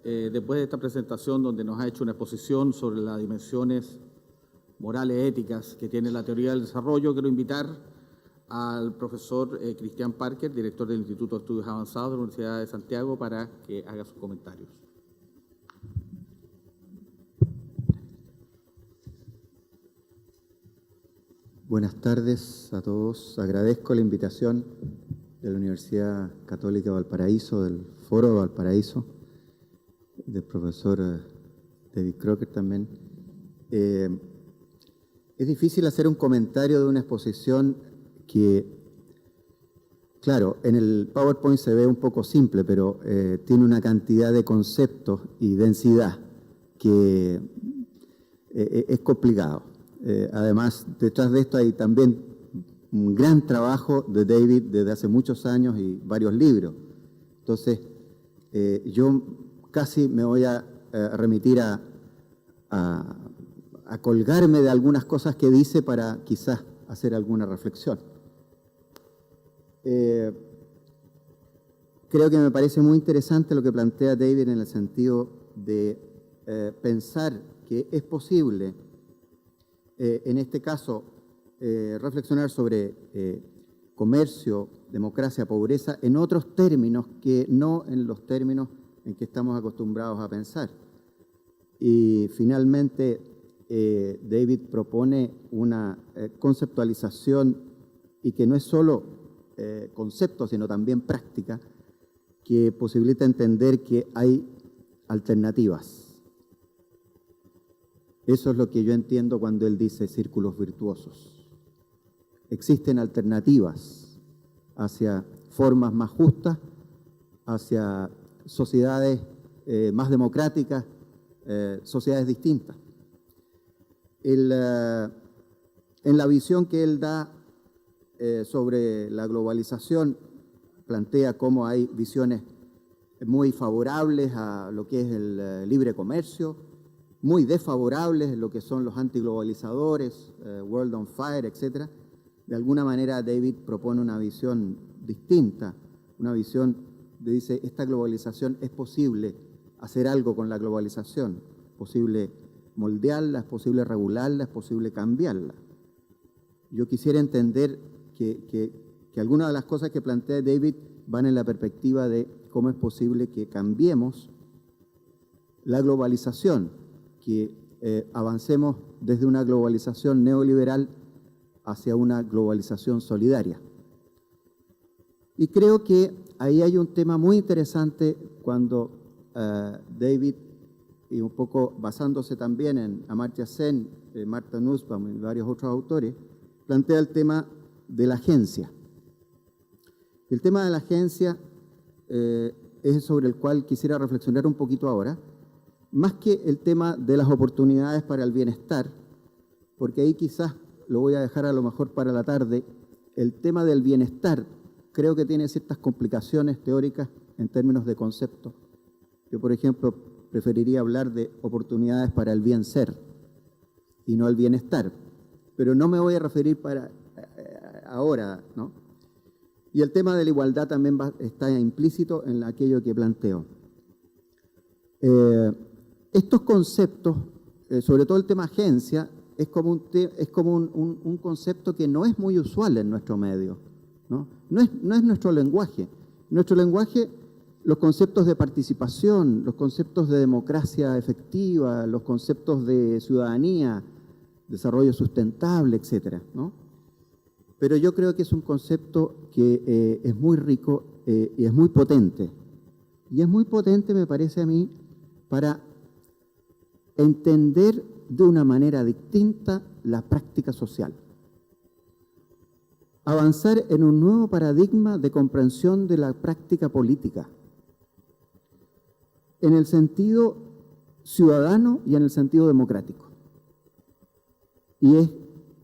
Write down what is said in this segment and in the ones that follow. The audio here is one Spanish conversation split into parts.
después de esta presentación donde nos ha hecho una exposición sobre las dimensiones morales y éticas que tiene la teoría del desarrollo, quiero invitar al profesor Cristian Parker, director del Instituto de Estudios Avanzados de la Universidad de Santiago, para que haga sus comentarios. Buenas tardes a todos. Agradezco la invitación de la Universidad Católica de Valparaíso, del Foro de Valparaíso, del profesor David Crocker también. Es difícil hacer un comentario de una exposición que, claro, en el PowerPoint se ve un poco simple, pero tiene una cantidad de conceptos y densidad que es complicado. Además, detrás de esto hay también un gran trabajo de David desde hace muchos años y varios libros. Entonces, yo casi me voy a remitir a colgarme de algunas cosas que dice para quizás hacer alguna reflexión. Creo que me parece muy interesante lo que plantea David en el sentido de pensar que es posible, en este caso, reflexionar sobre comercio, democracia, pobreza, en otros términos que no en los términos en que estamos acostumbrados a pensar. Y finalmente, David propone una conceptualización, y que no es solo concepto, sino también práctica, que posibilita entender que hay alternativas. Eso es lo que yo entiendo cuando él dice círculos virtuosos. Existen alternativas hacia formas más justas, hacia sociedades más democráticas, sociedades distintas. En la visión que él da sobre la globalización, plantea cómo hay visiones muy favorables a lo que es el libre comercio, muy desfavorables en lo que son los antiglobalizadores, World on Fire, etc. De alguna manera David propone una visión distinta, una visión que dice, esta globalización es posible hacer algo con la globalización, es posible moldearla, es posible regularla, es posible cambiarla. Yo quisiera entender que algunas de las cosas que plantea David van en la perspectiva de cómo es posible que cambiemos la globalización, que avancemos desde una globalización neoliberal hacia una globalización solidaria. Y creo que ahí hay un tema muy interesante cuando David, y un poco basándose también en Amartya Sen, Martha Nussbaum y varios otros autores, plantea el tema de la agencia. El tema de la agencia es sobre el cual quisiera reflexionar un poquito ahora, más que el tema de las oportunidades para el bienestar, porque ahí quizás lo voy a dejar a lo mejor para la tarde. El tema del bienestar creo que tiene ciertas complicaciones teóricas en términos de concepto. Yo, por ejemplo, preferiría hablar de oportunidades para el bien ser y no el bienestar, pero no me voy a referir para ahora, ¿no? Y el tema de la igualdad también está implícito en aquello que planteo. Estos conceptos, sobre todo el tema agencia, es como un concepto que no es muy usual en nuestro medio, ¿no? No es nuestro lenguaje. En nuestro lenguaje, los conceptos de participación, los conceptos de democracia efectiva, los conceptos de ciudadanía, desarrollo sustentable, etcétera, ¿no? Pero yo creo que es un concepto que es muy rico y es muy potente. Y es muy potente, me parece a mí, para entender de una manera distinta la práctica social. Avanzar en un nuevo paradigma de comprensión de la práctica política, en el sentido ciudadano y en el sentido democrático. Y es,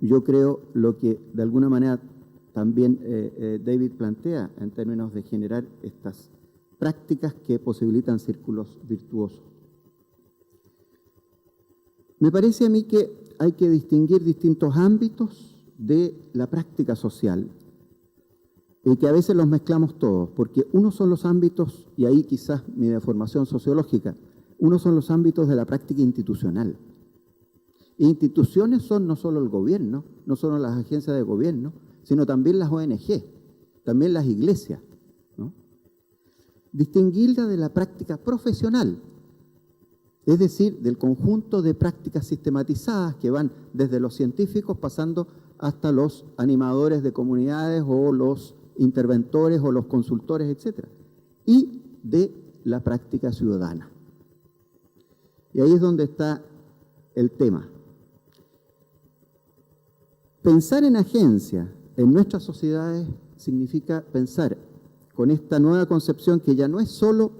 yo creo, lo que de alguna manera también David plantea en términos de generar estas prácticas que posibilitan círculos virtuosos. Me parece a mí que hay que distinguir distintos ámbitos de la práctica social. y que a veces los mezclamos todos, porque unos son los ámbitos, y ahí quizás mi deformación sociológica, unos son los ámbitos de la práctica institucional. Instituciones son no solo el gobierno, no solo las agencias de gobierno, sino también las ONG, también las iglesias, ¿no? Distinguirla de la práctica profesional, es decir, del conjunto de prácticas sistematizadas que van desde los científicos pasando hasta los animadores de comunidades o los interventores o los consultores, etc. Y de la práctica ciudadana. Y ahí es donde está el tema. Pensar en agencia en nuestras sociedades significa pensar con esta nueva concepción que ya no es solo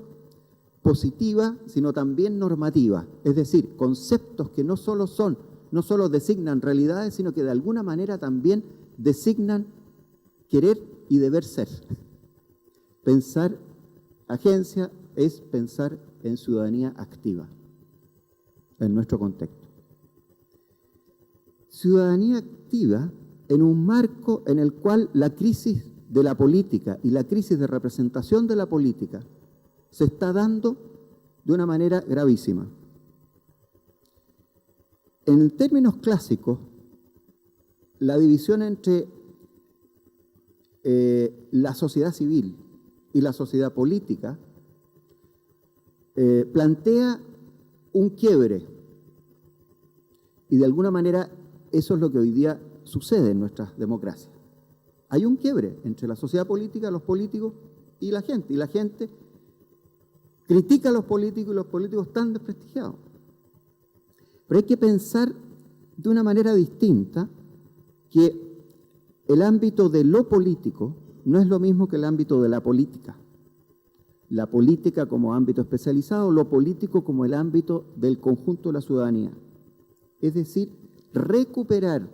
positiva, sino también normativa. Es decir, conceptos que no solo designan realidades, sino que de alguna manera también designan querer y deber ser. Pensar agencia es pensar en ciudadanía activa, en nuestro contexto. Ciudadanía activa en un marco en el cual la crisis de la política y la crisis de representación de la política se está dando de una manera gravísima. En términos clásicos, la división entre la sociedad civil y la sociedad política plantea un quiebre, y de alguna manera eso es lo que hoy día sucede en nuestras democracias. Hay un quiebre entre la sociedad política, los políticos y la gente critica a los políticos y los políticos están desprestigiados. Pero hay que pensar de una manera distinta que el ámbito de lo político no es lo mismo que el ámbito de la política. La política como ámbito especializado, lo político como el ámbito del conjunto de la ciudadanía. Es decir, recuperar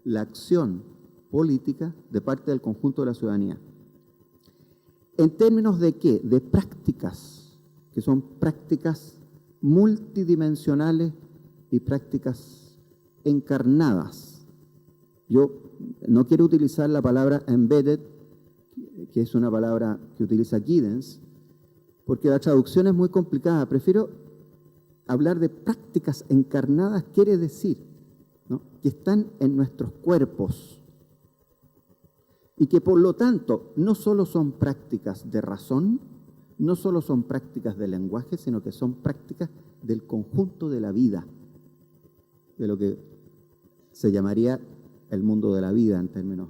la acción política de parte del conjunto de la ciudadanía. ¿En términos de qué? De prácticas, que son prácticas multidimensionales y prácticas encarnadas. Yo no quiero utilizar la palabra embedded, que es una palabra que utiliza Giddens, porque la traducción es muy complicada. Prefiero hablar de prácticas encarnadas, quiere decir, ¿no?, que están en nuestros cuerpos y que por lo tanto no solo son prácticas de razón, no solo son prácticas de lenguaje, sino que son prácticas del conjunto de la vida, de lo que se llamaría el mundo de la vida en términos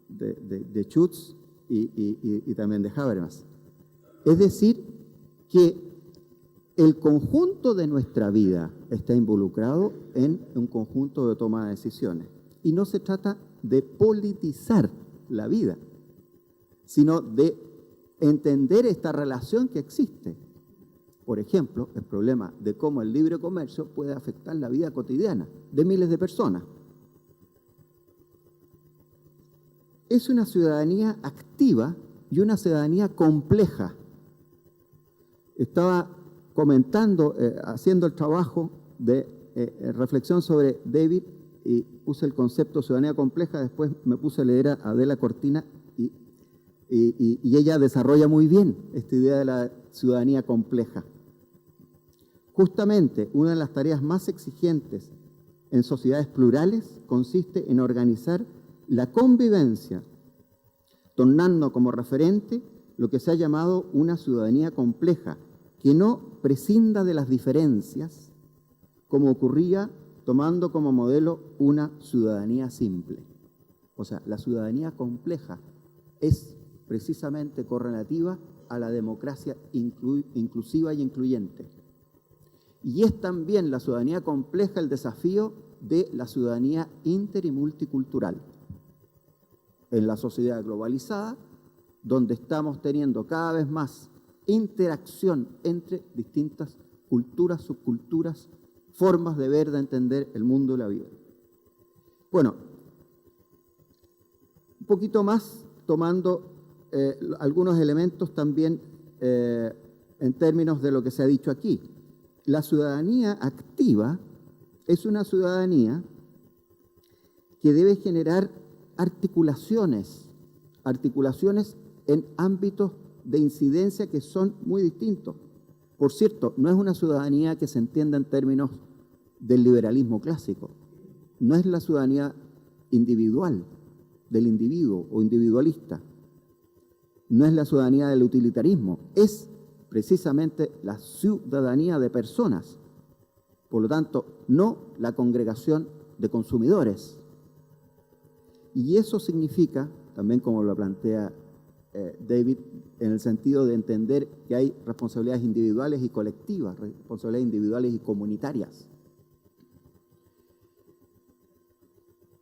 de Schutz y también de Habermas. Es decir, que el conjunto de nuestra vida está involucrado en un conjunto de toma de decisiones. Y no se trata de politizar la vida, sino de entender esta relación que existe. Por ejemplo, el problema de cómo el libre comercio puede afectar la vida cotidiana de miles de personas. Es una ciudadanía activa y una ciudadanía compleja. Estaba comentando, haciendo el trabajo de reflexión sobre David y puse el concepto ciudadanía compleja, después me puse a leer a Adela Cortina y ella desarrolla muy bien esta idea de la ciudadanía compleja. Justamente una de las tareas más exigentes en sociedades plurales consiste en organizar la convivencia, tomando como referente lo que se ha llamado una ciudadanía compleja, que no prescinda de las diferencias, como ocurría tomando como modelo una ciudadanía simple. O sea, la ciudadanía compleja es precisamente correlativa a la democracia inclusiva y incluyente. Y es también la ciudadanía compleja el desafío de la ciudadanía inter y multicultural. En la sociedad globalizada, donde estamos teniendo cada vez más interacción entre distintas culturas, subculturas, formas de ver, de entender el mundo y la vida. Bueno, un poquito más tomando algunos elementos también en términos de lo que se ha dicho aquí. La ciudadanía activa es una ciudadanía que debe generar articulaciones articulaciones en ámbitos de incidencia que son muy distintos. Por cierto, no es una ciudadanía que se entienda en términos del liberalismo clásico. No es la ciudadanía individual, del individuo o individualista. No es la ciudadanía del utilitarismo. Es precisamente la ciudadanía de personas. Por lo tanto, no la congregación de consumidores. Y eso significa, también como lo plantea David, en el sentido de entender que hay responsabilidades individuales y colectivas, responsabilidades individuales y comunitarias.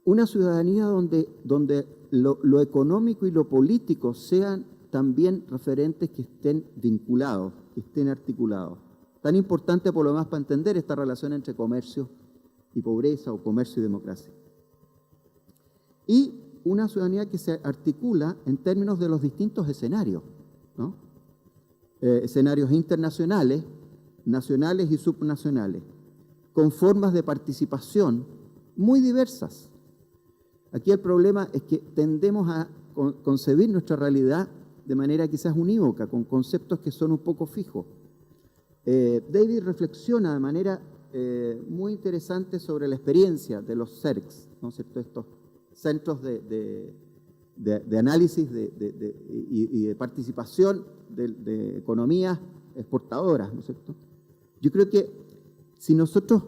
Una ciudadanía donde lo económico y lo político sean también referentes que estén vinculados, que estén articulados. Tan importante por lo demás para entender esta relación entre comercio y pobreza o comercio y democracia. Y una ciudadanía que se articula en términos de los distintos escenarios, ¿no? Escenarios internacionales, nacionales y subnacionales, con formas de participación muy diversas. Aquí el problema es que tendemos a concebir nuestra realidad de manera quizás unívoca, con conceptos que son un poco fijos. David reflexiona de manera muy interesante sobre la experiencia de los CERCs, ¿no es cierto? Estos centros de análisis y de participación de economías exportadoras, ¿no es cierto? Yo creo que si nosotros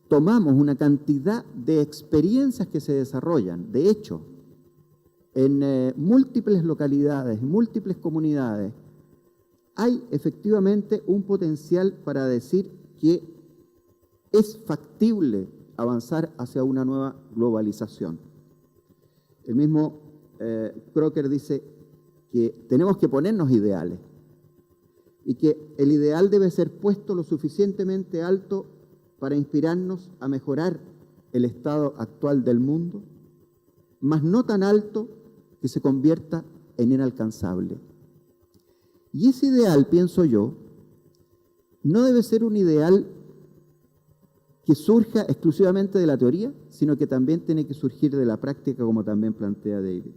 tomamos una cantidad de experiencias que se desarrollan, de hecho, en múltiples localidades, múltiples comunidades, hay efectivamente un potencial para decir que es factible avanzar hacia una nueva globalización. El mismo Crocker dice que tenemos que ponernos ideales y que el ideal debe ser puesto lo suficientemente alto para inspirarnos a mejorar el estado actual del mundo, mas no tan alto que se convierta en inalcanzable. Y ese ideal, pienso yo, no debe ser un ideal que surja exclusivamente de la teoría, sino que también tiene que surgir de la práctica, como también plantea David.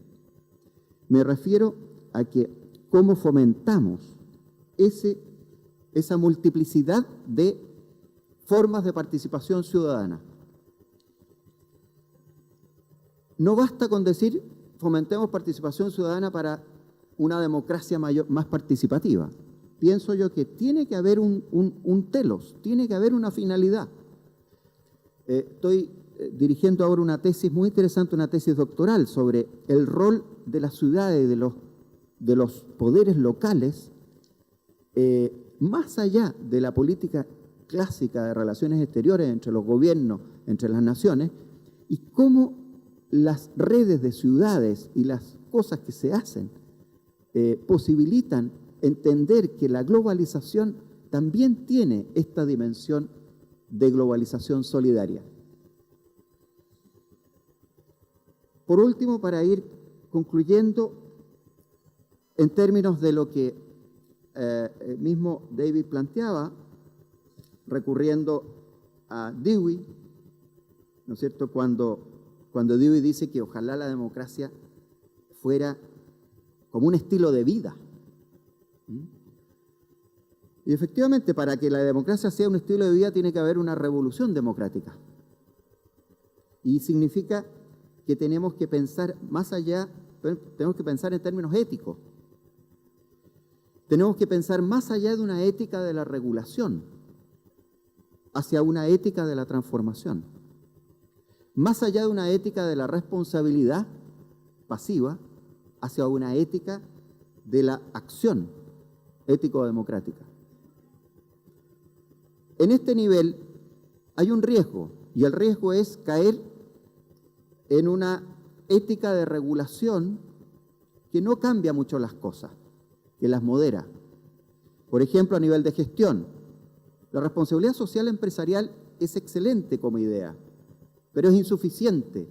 Me refiero a que cómo fomentamos esa multiplicidad de formas de participación ciudadana. No basta con decir fomentemos participación ciudadana para una democracia más participativa. Pienso yo que tiene que haber un telos, tiene que haber una finalidad. Estoy dirigiendo ahora una tesis muy interesante, una tesis doctoral sobre el rol de las ciudades y de los poderes locales, más allá de la política clásica de relaciones exteriores entre los gobiernos, entre las naciones, y cómo las redes de ciudades y las cosas que se hacen posibilitan entender que la globalización también tiene esta dimensión de globalización solidaria. Por último, para ir concluyendo, en términos de lo que el mismo David planteaba, recurriendo a Dewey, ¿no es cierto?, cuando Dewey dice que ojalá la democracia fuera como un estilo de vida. Y efectivamente, para que la democracia sea un estilo de vida, tiene que haber una revolución democrática. Y significa que tenemos que pensar más allá, tenemos que pensar en términos éticos. Tenemos que pensar más allá de una ética de la regulación, hacia una ética de la transformación. Más allá de una ética de la responsabilidad pasiva, hacia una ética de la acción ético-democrática. En este nivel hay un riesgo, y el riesgo es caer en una ética de regulación que no cambia mucho las cosas, que las modera. Por ejemplo, a nivel de gestión, la responsabilidad social empresarial es excelente como idea, pero es insuficiente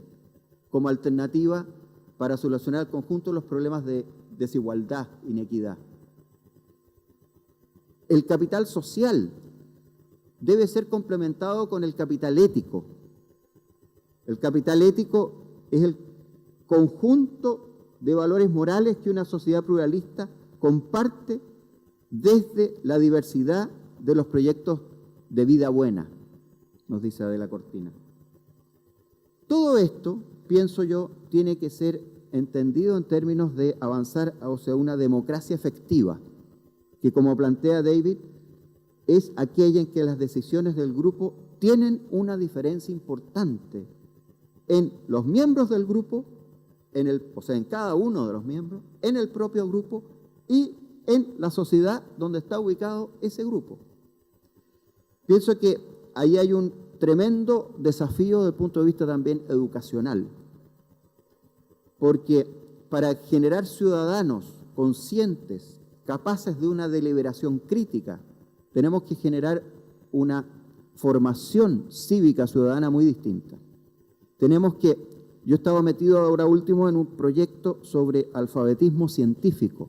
como alternativa para solucionar el conjunto de los problemas de desigualdad, inequidad. El capital social debe ser complementado con el capital ético. El capital ético es el conjunto de valores morales que una sociedad pluralista comparte desde la diversidad de los proyectos de vida buena, nos dice Adela Cortina. Todo esto, pienso yo, tiene que ser entendido en términos de avanzar hacia una democracia efectiva, que como plantea David, es aquella en que las decisiones del grupo tienen una diferencia importante en los miembros del grupo, o sea, en cada uno de los miembros, en el propio grupo y en la sociedad donde está ubicado ese grupo. Pienso que ahí hay un tremendo desafío desde el punto de vista también educacional, porque para generar ciudadanos conscientes, capaces de una deliberación crítica, tenemos que generar una formación cívica ciudadana muy distinta. Yo estaba metido ahora último en un proyecto sobre alfabetismo científico,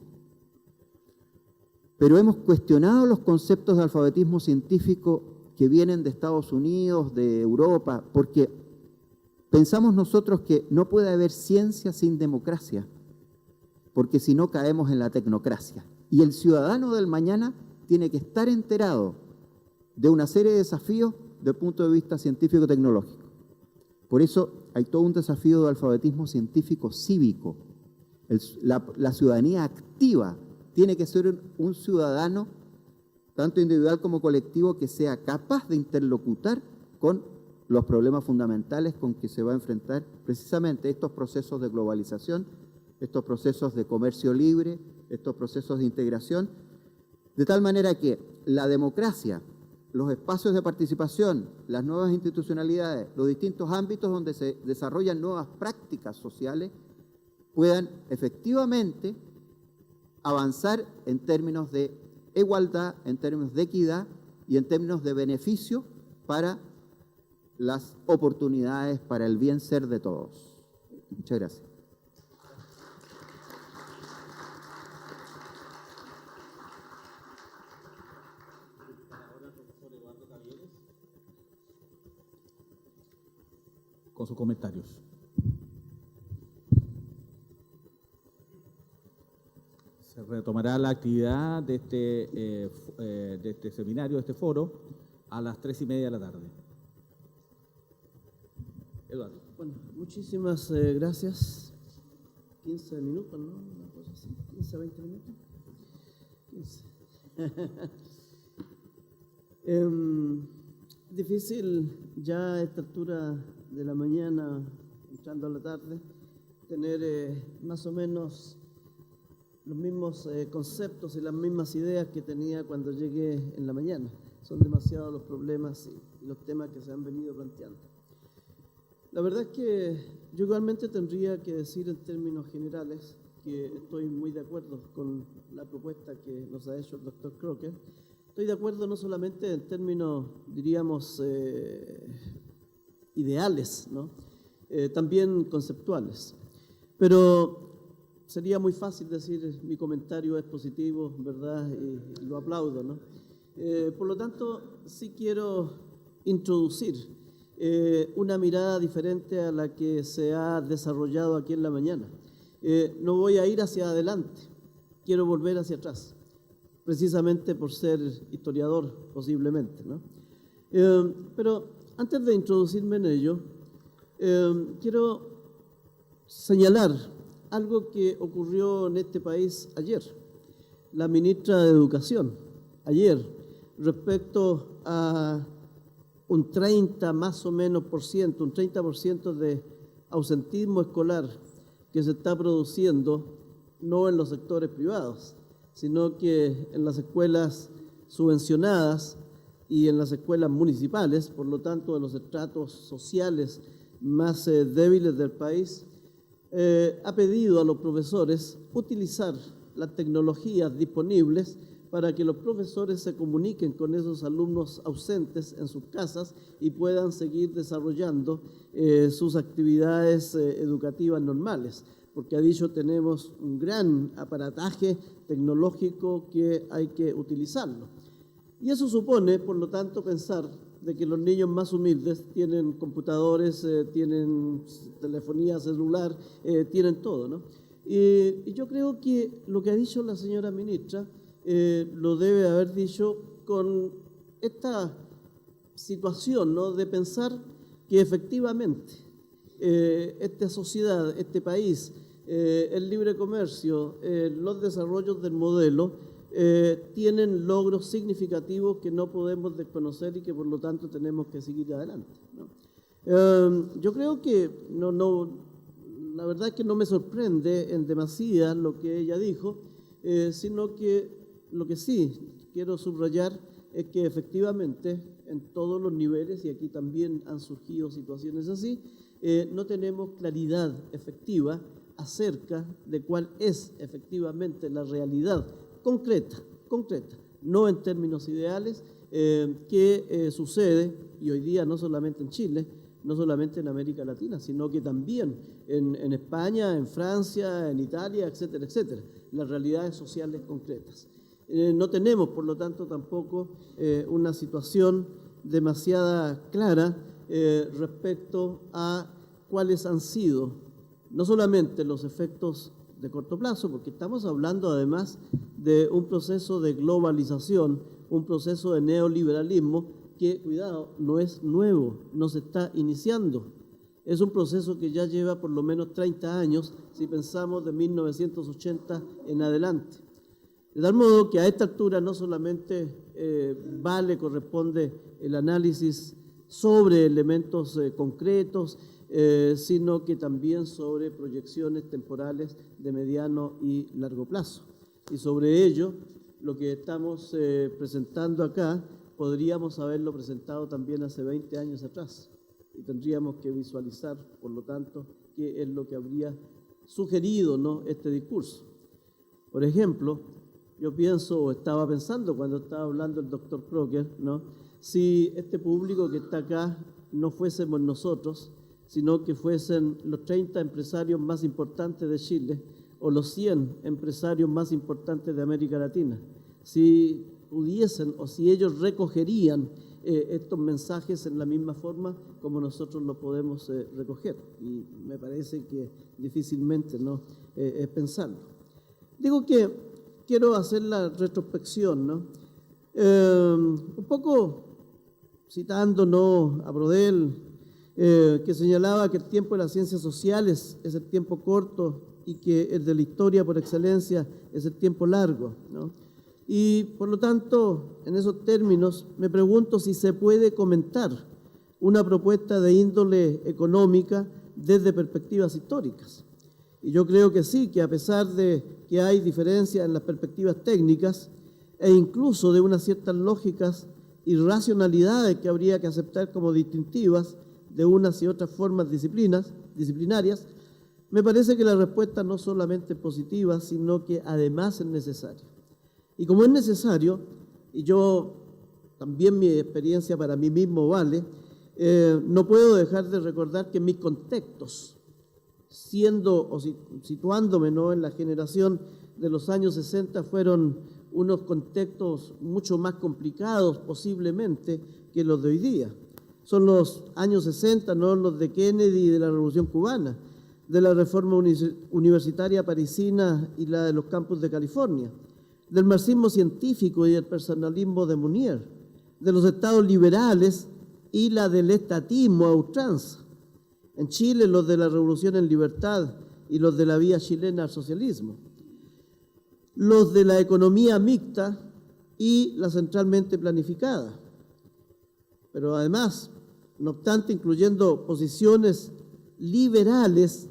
pero hemos cuestionado los conceptos de alfabetismo científico que vienen de Estados Unidos, de Europa, porque pensamos nosotros que no puede haber ciencia sin democracia, porque si no caemos en la tecnocracia. Y el ciudadano del mañana tiene que estar enterado de una serie de desafíos desde el punto de vista científico-tecnológico. Por eso hay todo un desafío de alfabetismo científico cívico. La ciudadanía activa tiene que ser un ciudadano, tanto individual como colectivo, que sea capaz de interlocutar con los problemas fundamentales con que se va a enfrentar precisamente estos procesos de globalización, estos procesos de comercio libre, estos procesos de integración, de tal manera que la democracia, los espacios de participación, las nuevas institucionalidades, los distintos ámbitos donde se desarrollan nuevas prácticas sociales, puedan efectivamente avanzar en términos de igualdad, en términos de equidad y en términos de beneficio para las oportunidades, para el bien ser de todos. Muchas gracias. Con sus comentarios. Se retomará la actividad de este seminario, de este foro, a las 3:30 de la tarde. Eduardo. Bueno, muchísimas gracias. 15 minutos, ¿no? Una cosa así, 15, 20 minutos. 15. Difícil ya a esta altura de la mañana, entrando a la tarde, tener más o menos los mismos conceptos y las mismas ideas que tenía cuando llegué en la mañana. Son demasiados los problemas y los temas que se han venido planteando. La verdad es que yo igualmente tendría que decir en términos generales que estoy muy de acuerdo con la propuesta que nos ha hecho el doctor Crocker. Estoy de acuerdo no solamente en términos, diríamos, ideales, ¿no? También conceptuales. Pero sería muy fácil decir mi comentario es positivo, ¿verdad? Y lo aplaudo, ¿no? Por lo tanto, sí quiero introducir una mirada diferente a la que se ha desarrollado aquí en la mañana. No voy a ir hacia adelante, quiero volver hacia atrás, precisamente por ser historiador, posiblemente, ¿no? Pero antes de introducirme en ello, quiero señalar algo que ocurrió en este país ayer. La ministra de Educación, ayer, respecto a un 30 más o menos por ciento, un 30% de ausentismo escolar que se está produciendo no en los sectores privados, sino que en las escuelas subvencionadas y en las escuelas municipales, por lo tanto de los estratos sociales más débiles del país, ha pedido a los profesores utilizar las tecnologías disponibles para que los profesores se comuniquen con esos alumnos ausentes en sus casas y puedan seguir desarrollando sus actividades educativas normales. Porque ha dicho, tenemos un gran aparataje tecnológico que hay que utilizarlo. Y eso supone, por lo tanto, pensar de que los niños más humildes tienen computadores, tienen telefonía celular, tienen todo, ¿no? Y yo creo que lo que ha dicho la señora ministra lo debe haber dicho con esta situación, ¿no?, de pensar que efectivamente esta sociedad, este país, el libre comercio, los desarrollos del modelo tienen logros significativos que no podemos desconocer y que por lo tanto tenemos que seguir adelante, ¿no? Yo creo que la verdad es que no me sorprende en demasía lo que ella dijo, sino que lo que sí quiero subrayar es que efectivamente en todos los niveles, y aquí también han surgido situaciones así, no tenemos claridad efectiva acerca de cuál es efectivamente la realidad concreta, no en términos ideales, que sucede, y hoy día no solamente en Chile, no solamente en América Latina, sino que también en España, en Francia, en Italia, etcétera, etcétera, las realidades sociales concretas. No tenemos, por lo tanto, tampoco una situación demasiado clara respecto a cuáles han sido no solamente los efectos de corto plazo, porque estamos hablando además de un proceso de globalización, un proceso de neoliberalismo que, cuidado, no es nuevo, no se está iniciando. Es un proceso que ya lleva por lo menos 30 años, si pensamos de 1980 en adelante. De tal modo que a esta altura no solamente corresponde el análisis sobre elementos concretos, sino que también sobre proyecciones temporales de mediano y largo plazo. Y sobre ello, lo que estamos presentando acá, podríamos haberlo presentado también hace 20 años atrás. Y tendríamos que visualizar, por lo tanto, qué es lo que habría sugerido, ¿no?, este discurso. Por ejemplo, yo pienso, o estaba pensando cuando estaba hablando el doctor Crocker, ¿no?, si este público que está acá no fuésemos nosotros, sino que fuesen los 30 empresarios más importantes de Chile o los 100 empresarios más importantes de América Latina, si pudiesen o si ellos recogerían estos mensajes en la misma forma como nosotros lo podemos recoger. Y me parece que difícilmente, ¿no?, es pensarlo. Digo que quiero hacer la retrospección, ¿no? Un poco citándonos a Brodel, que señalaba que el tiempo de las ciencias sociales es el tiempo corto y que el de la historia por excelencia es el tiempo largo, ¿no? Y por lo tanto, en esos términos, me pregunto si se puede comentar una propuesta de índole económica desde perspectivas históricas. Y yo creo que sí, que a pesar de que hay diferencias en las perspectivas técnicas e incluso de unas ciertas lógicas y racionalidades que habría que aceptar como distintivas de unas y otras formas disciplinarias, me parece que la respuesta no solamente es positiva, sino que además es necesaria. Y como es necesario, y yo también mi experiencia para mí mismo vale, no puedo dejar de recordar que mis contextos, siendo o situándome, ¿no?, en la generación de los años 60, fueron unos contextos mucho más complicados posiblemente que los de hoy día. Son los años 60, ¿no?, los de Kennedy y de la Revolución Cubana, de la reforma universitaria parisina y la de los campus de California, del marxismo científico y del personalismo de Mounier, de los estados liberales y la del estatismo a ultranza. En Chile, los de la Revolución en Libertad y los de la vía chilena al socialismo. Los de la economía mixta y la centralmente planificada. Pero además, no obstante, incluyendo posiciones liberales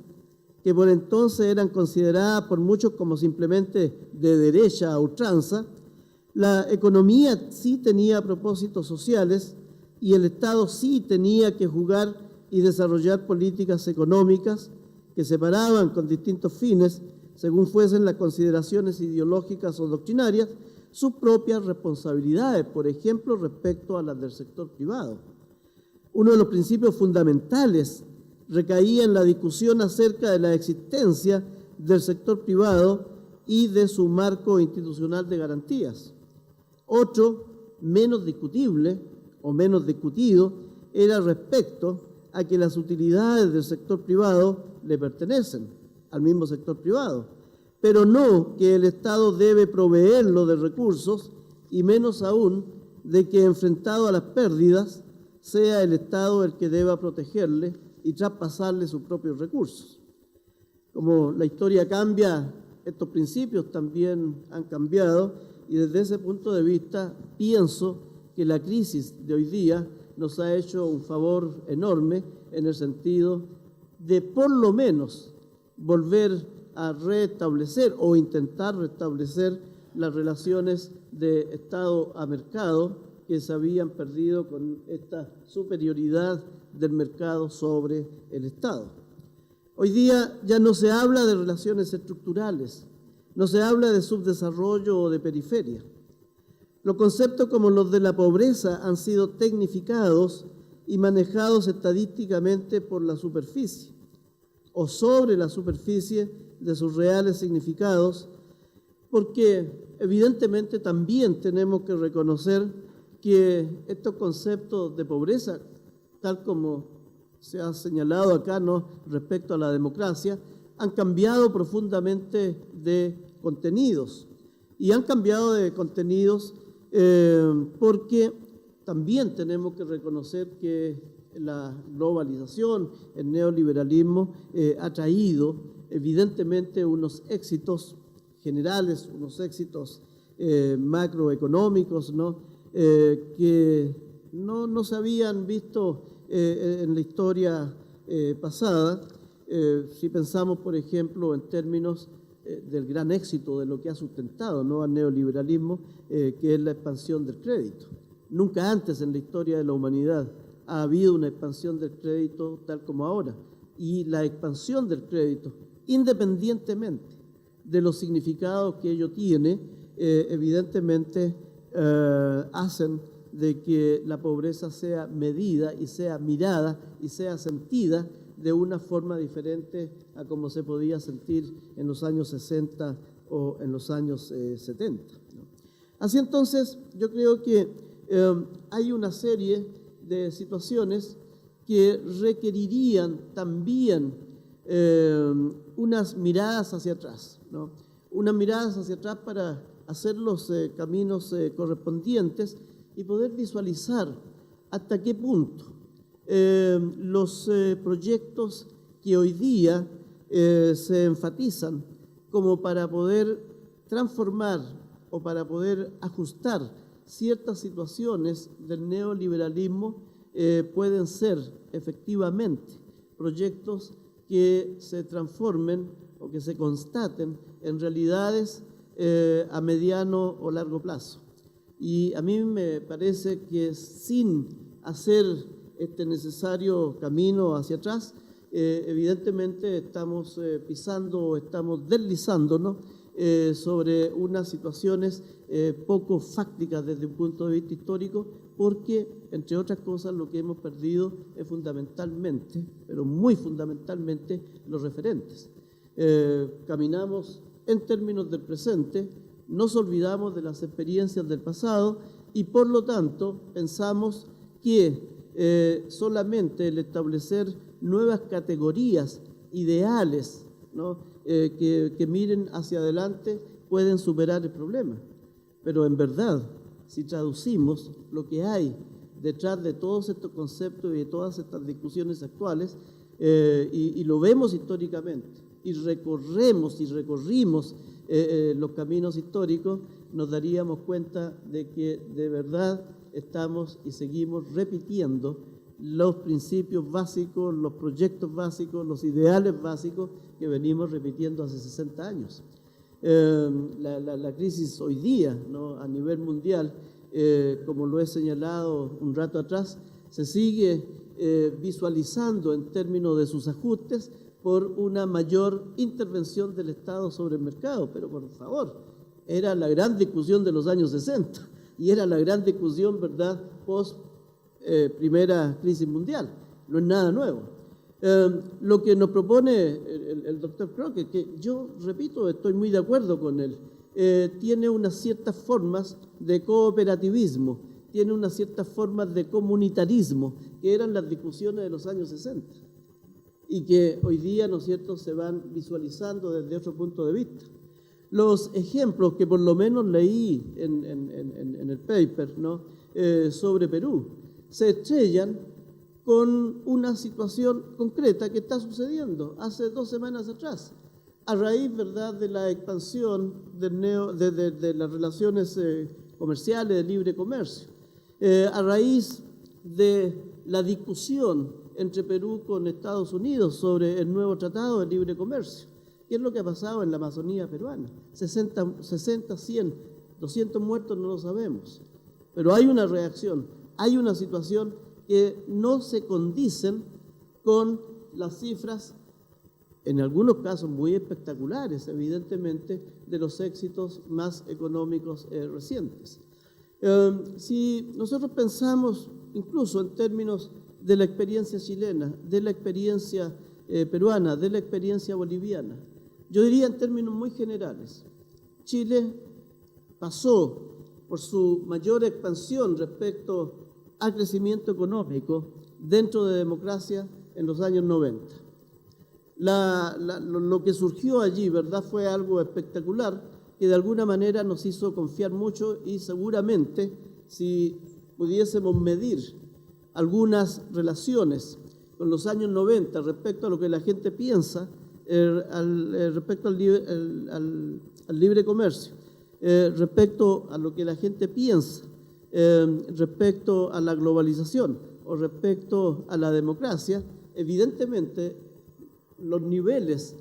que por entonces eran consideradas por muchos como simplemente de derecha a ultranza, la economía sí tenía propósitos sociales y el Estado sí tenía que jugar y desarrollar políticas económicas que separaban con distintos fines, según fuesen las consideraciones ideológicas o doctrinarias, sus propias responsabilidades, por ejemplo, respecto a las del sector privado. Uno de los principios fundamentales recaía en la discusión acerca de la existencia del sector privado y de su marco institucional de garantías. Otro, menos discutible o menos discutido, era respecto a que las utilidades del sector privado le pertenecen al mismo sector privado, pero no que el Estado debe proveerlo de recursos y menos aún de que enfrentado a las pérdidas sea el Estado el que deba protegerle y traspasarle sus propios recursos. Como la historia cambia, estos principios también han cambiado y desde ese punto de vista pienso que la crisis de hoy día nos ha hecho un favor enorme en el sentido de por lo menos volver a restablecer o intentar restablecer las relaciones de Estado a mercado que se habían perdido con esta superioridad del mercado sobre el Estado. Hoy día ya no se habla de relaciones estructurales, no se habla de subdesarrollo o de periferia. Los conceptos como los de la pobreza han sido tecnificados y manejados estadísticamente por la superficie o sobre la superficie de sus reales significados, porque evidentemente también tenemos que reconocer que estos conceptos de pobreza, tal como se ha señalado acá, ¿no?, respecto a la democracia, han cambiado profundamente de contenidos. Y han cambiado de contenidos porque también tenemos que reconocer que la globalización, el neoliberalismo, ha traído evidentemente unos éxitos generales, unos éxitos macroeconómicos, ¿no?, que no se habían visto en la historia pasada. Si pensamos, por ejemplo, en términos del gran éxito de lo que ha sustentado, ¿no?, al neoliberalismo, que es la expansión del crédito. Nunca antes en la historia de la humanidad ha habido una expansión del crédito tal como ahora. Y la expansión del crédito, independientemente de los significados que ello tiene, evidentemente hacen de que la pobreza sea medida y sea mirada y sea sentida de una forma diferente a como se podía sentir en los años 60 o en los años 70. ¿No? Así entonces, yo creo que hay una serie de situaciones que requerirían también unas miradas hacia atrás, ¿no? Unas miradas hacia atrás para hacer los caminos correspondientes y poder visualizar hasta qué punto los proyectos que hoy día se enfatizan como para poder transformar o para poder ajustar ciertas situaciones del neoliberalismo pueden ser efectivamente proyectos que se transformen o que se constaten en realidades a mediano o largo plazo. Y a mí me parece que sin hacer este necesario camino hacia atrás, evidentemente estamos pisando o estamos deslizándonos sobre unas situaciones poco fácticas desde un punto de vista histórico, porque, entre otras cosas, lo que hemos perdido es fundamentalmente, pero muy fundamentalmente, los referentes. Caminamos en términos del presente, nos olvidamos de las experiencias del pasado y, por lo tanto, pensamos que solamente el establecer nuevas categorías ideales, ¿no?, que miren hacia adelante pueden superar el problema. Pero en verdad, si traducimos lo que hay detrás de todos estos conceptos y de todas estas discusiones actuales, y lo vemos históricamente, y recorrimos los caminos históricos, nos daríamos cuenta de que de verdad estamos y seguimos repitiendo los principios básicos, los proyectos básicos, los ideales básicos que venimos repitiendo hace 60 años. La crisis hoy día, ¿no?, a nivel mundial, como lo he señalado un rato atrás, se sigue visualizando en términos de sus ajustes por una mayor intervención del Estado sobre el mercado. Pero por favor, era la gran discusión de los años 60 y era la gran discusión, ¿verdad?, post primera crisis mundial. No es nada nuevo. Lo que nos propone el doctor Crocker, que yo repito, estoy muy de acuerdo con él, tiene unas ciertas formas de cooperativismo, tiene unas ciertas formas de comunitarismo, que eran las discusiones de los años 60. y que hoy día, ¿no es cierto?, se van visualizando desde otro punto de vista. Los ejemplos que por lo menos leí en el paper, ¿no?, sobre Perú se estrellan con una situación concreta que está sucediendo hace 2 semanas atrás, a raíz, ¿verdad?, de la expansión de las relaciones comerciales de libre comercio, a raíz de la discusión entre Perú con Estados Unidos sobre el nuevo tratado de libre comercio. ¿Qué es lo que ha pasado en la Amazonía peruana? 60, 100, 200 muertos, no lo sabemos. Pero hay una reacción, hay una situación que no se condicen con las cifras, en algunos casos muy espectaculares, evidentemente, de los éxitos más económicos recientes. Si nosotros pensamos incluso en términos de la experiencia chilena, de la experiencia peruana, de la experiencia boliviana, yo diría en términos muy generales, Chile pasó por su mayor expansión respecto al crecimiento económico dentro de democracia en los años 90. Lo que surgió allí, ¿verdad?, fue algo espectacular que de alguna manera nos hizo confiar mucho y seguramente si pudiésemos medir algunas relaciones con los años 90 respecto a lo que la gente piensa respecto al libre comercio, respecto a lo que la gente piensa respecto a la globalización o respecto a la democracia, evidentemente los niveles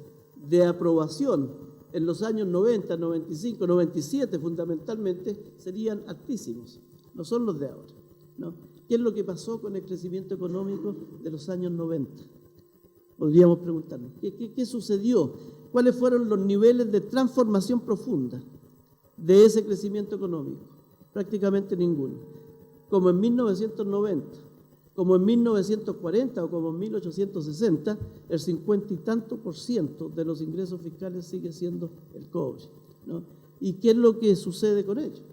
de aprobación en los años 90, 95, 97 fundamentalmente serían altísimos, no son los de ahora, ¿no? ¿Qué es lo que pasó con el crecimiento económico de los años 90? Podríamos preguntarnos, ¿qué sucedió? ¿Cuáles fueron los niveles de transformación profunda de ese crecimiento económico? Prácticamente ninguno. Como en 1990, como en 1940 o como en 1860, el 50 y tanto % de los ingresos fiscales sigue siendo el cobre, ¿no? ¿Y qué es lo que sucede con ello?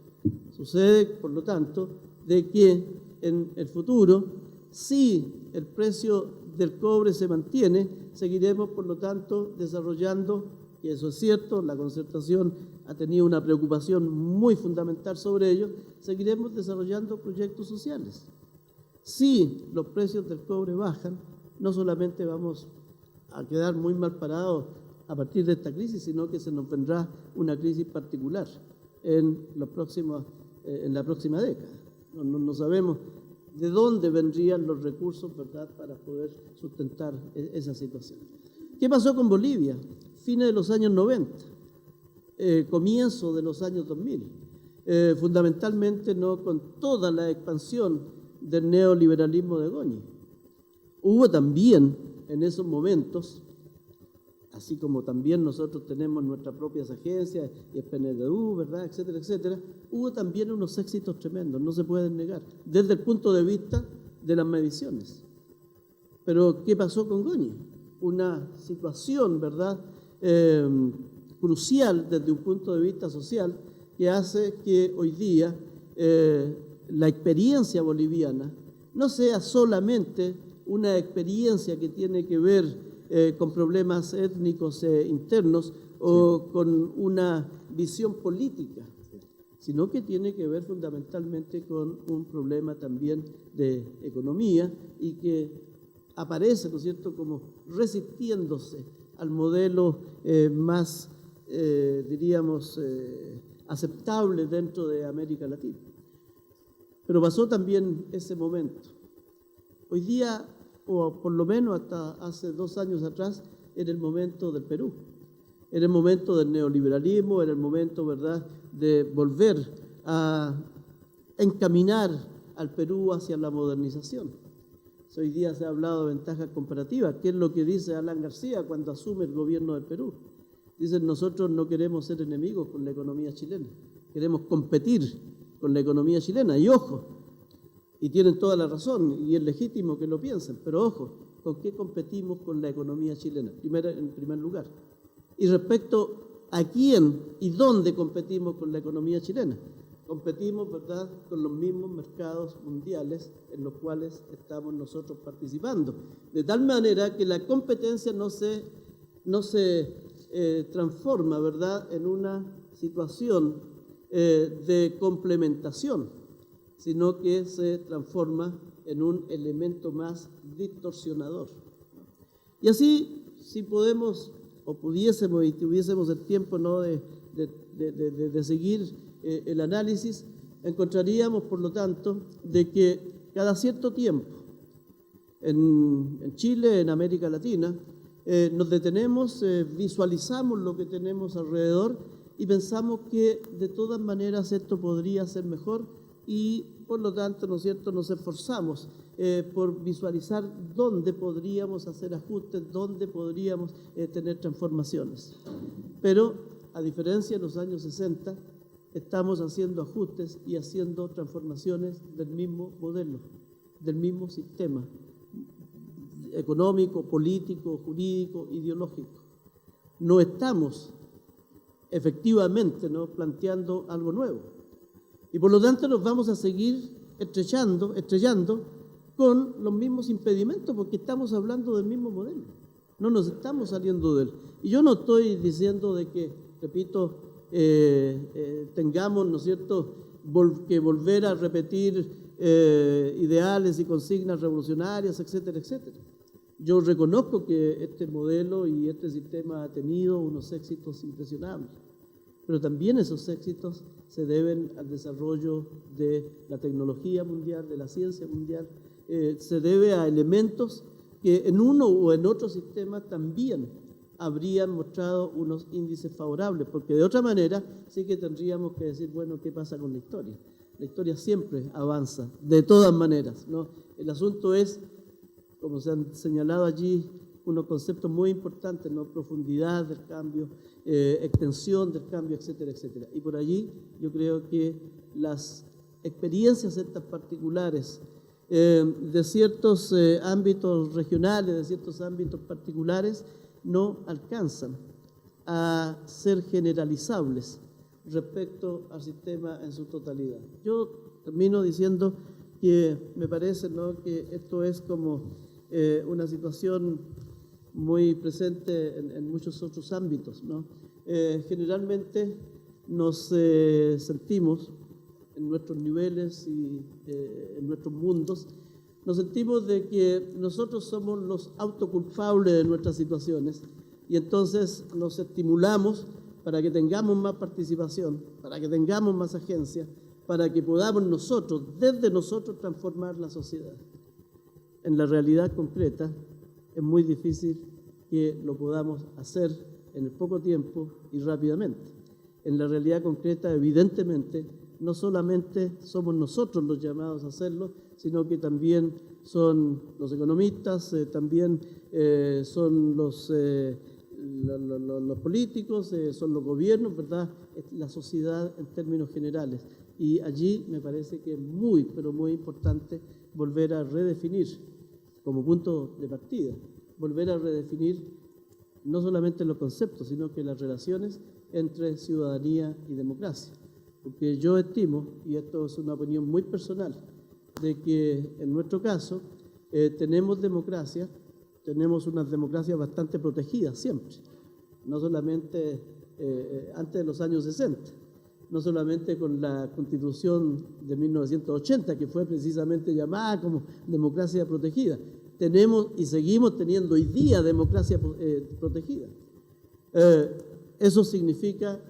Sucede, por lo tanto, de que en el futuro, si el precio del cobre se mantiene, seguiremos, por lo tanto, desarrollando, y eso es cierto, la Concertación ha tenido una preocupación muy fundamental sobre ello, seguiremos desarrollando proyectos sociales. Si los precios del cobre bajan, no solamente vamos a quedar muy mal parados a partir de esta crisis, sino que se nos vendrá una crisis particular en la próxima década. No sabemos de dónde vendrían los recursos, ¿verdad?, para poder sustentar esa situación. ¿Qué pasó con Bolivia? Fines de los años 90, comienzo de los años 2000, fundamentalmente no con toda la expansión del neoliberalismo de Goñi. Hubo también en esos momentos, así como también nosotros tenemos nuestras propias agencias y el PNDU, ¿verdad?, etcétera, etcétera, hubo también unos éxitos tremendos, no se pueden negar, desde el punto de vista de las mediciones. Pero, ¿qué pasó con Goñi? Una situación, ¿verdad?, crucial desde un punto de vista social que hace que hoy día la experiencia boliviana no sea solamente una experiencia que tiene que ver con problemas étnicos internos o con una visión política, sino que tiene que ver fundamentalmente con un problema también de economía y que aparece, ¿no es cierto?, como resistiéndose al modelo más, diríamos, aceptable dentro de América Latina. Pero pasó también ese momento. Hoy día, o por lo menos hasta hace 2 años atrás, era el momento del Perú. Era el momento del neoliberalismo, era el momento, ¿verdad?, de volver a encaminar al Perú hacia la modernización. Hoy día se ha hablado de ventajas comparativas. ¿Qué es lo que dice Alan García cuando asume el gobierno del Perú? Dicen, nosotros no queremos ser enemigos con la economía chilena, queremos competir con la economía chilena. Y ojo, y tienen toda la razón, y es legítimo que lo piensen, pero ojo, ¿con qué competimos con la economía chilena? En primer lugar. Y respecto a quién y dónde competimos con la economía chilena, competimos, ¿verdad?, con los mismos mercados mundiales en los cuales estamos nosotros participando. De tal manera que la competencia no se transforma, ¿verdad?, en una situación de complementación, sino que se transforma en un elemento más distorsionador. Y así, si podemos o pudiésemos y tuviésemos el tiempo, ¿no?, de seguir el análisis, encontraríamos, por lo tanto, de que cada cierto tiempo, en Chile, en América Latina, nos detenemos, visualizamos lo que tenemos alrededor y pensamos que de todas maneras esto podría ser mejor y por lo tanto, ¿no es cierto?, nos esforzamos por visualizar dónde podríamos hacer ajustes, dónde podríamos tener transformaciones. Pero, a diferencia de los años 60, estamos haciendo ajustes y haciendo transformaciones del mismo modelo, del mismo sistema económico, político, jurídico, ideológico. No estamos efectivamente, ¿no?, planteando algo nuevo. Y por lo tanto nos vamos a seguir estrellando con los mismos impedimentos porque estamos hablando del mismo modelo. No nos estamos saliendo de él. Y yo no estoy diciendo de que, repito, tengamos, ¿no es cierto?, que volver a repetir ideales y consignas revolucionarias, etcétera, etcétera. Yo reconozco que este modelo y este sistema ha tenido unos éxitos impresionables, pero también esos éxitos se deben al desarrollo de la tecnología mundial, de la ciencia mundial, se debe a elementos que en uno o en otro sistema también habrían mostrado unos índices favorables, porque de otra manera sí que tendríamos que decir, bueno, ¿qué pasa con la historia? La historia siempre avanza, de todas maneras, ¿no? El asunto es, como se han señalado allí, unos conceptos muy importantes, ¿no?, profundidad del cambio, extensión del cambio, etcétera, etcétera. Y por allí yo creo que las experiencias estas particulares de ciertos ámbitos regionales, de ciertos ámbitos particulares, no alcanzan a ser generalizables respecto al sistema en su totalidad. Yo termino diciendo que me parece, ¿no?, que esto es como una situación muy presente en muchos otros ámbitos, ¿no? Generalmente nos sentimos en nuestros niveles y en nuestros mundos, nos sentimos de que nosotros somos los autoculpables de nuestras situaciones y entonces nos estimulamos para que tengamos más participación, para que tengamos más agencia, para que podamos nosotros, desde nosotros, transformar la sociedad. En la realidad concreta es muy difícil que lo podamos hacer en el poco tiempo y rápidamente. En la realidad concreta, evidentemente, no solamente somos nosotros los llamados a hacerlo, sino que también son los economistas, también son los políticos, son los gobiernos, ¿verdad?, la sociedad en términos generales. Y allí me parece que es muy, pero muy importante volver a redefinir como punto de partida, volver a redefinir no solamente los conceptos, sino que las relaciones entre ciudadanía y democracia. Porque yo estimo, y esto es una opinión muy personal, de que en nuestro caso tenemos democracia, tenemos unas democracias bastante protegidas siempre, no solamente antes de los años 60, no solamente con la Constitución de 1980, que fue precisamente llamada como democracia protegida. Tenemos y seguimos teniendo hoy día democracia protegida. Eso significa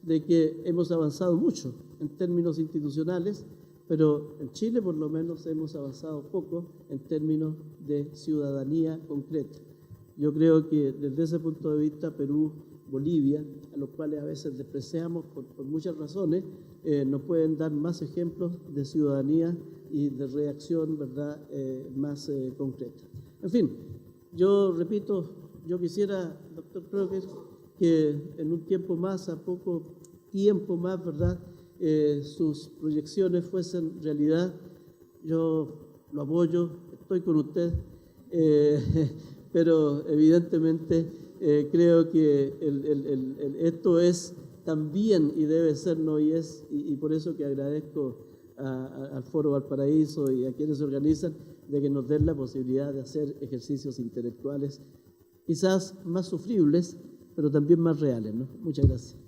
de que hemos avanzado mucho en términos institucionales, pero en Chile por lo menos hemos avanzado poco en términos de ciudadanía concreta. Yo creo que desde ese punto de vista Perú, Bolivia, a los cuales a veces despreciamos por muchas razones, nos pueden dar más ejemplos de ciudadanía y de reacción, ¿verdad?, más concreta. En fin, yo repito, yo quisiera, doctor Crocker, que en un tiempo más, a poco tiempo más, ¿verdad?, sus proyecciones fuesen realidad. Yo lo apoyo, estoy con usted, pero evidentemente creo que esto es también, y debe ser, no y es, y por eso que agradezco al Foro Valparaíso y a quienes se organizan, de que nos den la posibilidad de hacer ejercicios intelectuales quizás más sufribles, pero también más reales, ¿no? Muchas gracias.